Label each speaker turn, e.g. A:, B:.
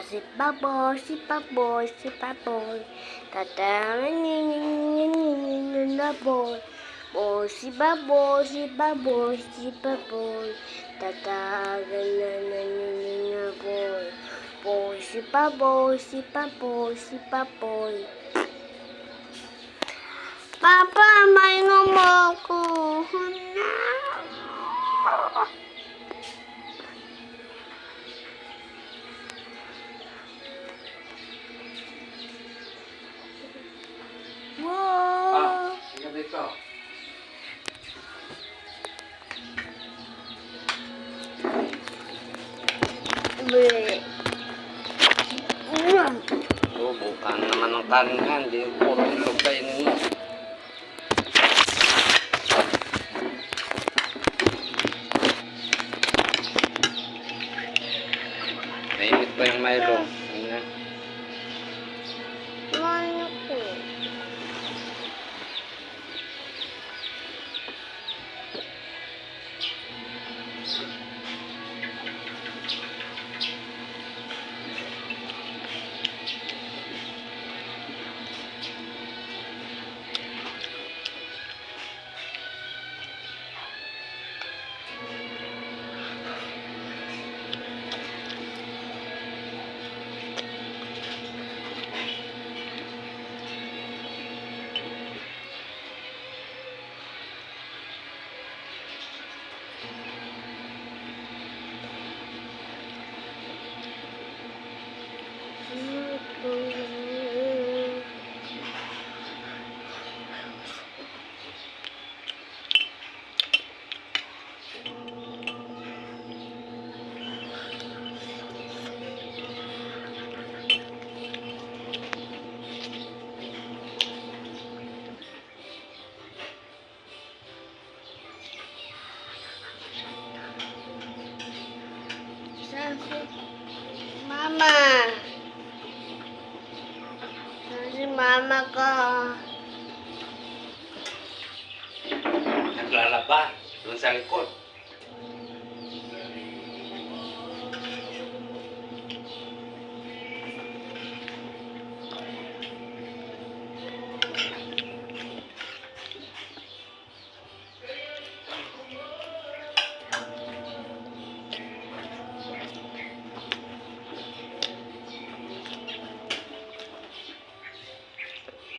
A: si baboy, si baboy, si baboy. Tatanganin na boy. Boy, si baboy, si baboy, si baboy. Tatanganin na boy. Boy, si baboy, si baboy, si baboy. Papa, mainom mo ako. Wow!
B: Tingnan dito.
A: Bleh.
B: Bukan naman ang kanin yan. Hindi puro ilog kainin mo. Nainit pa yung Milo. Ayan.
A: Ano ko? Mama. Saan si mama ko?
B: Naglalaba. Doon sa likod.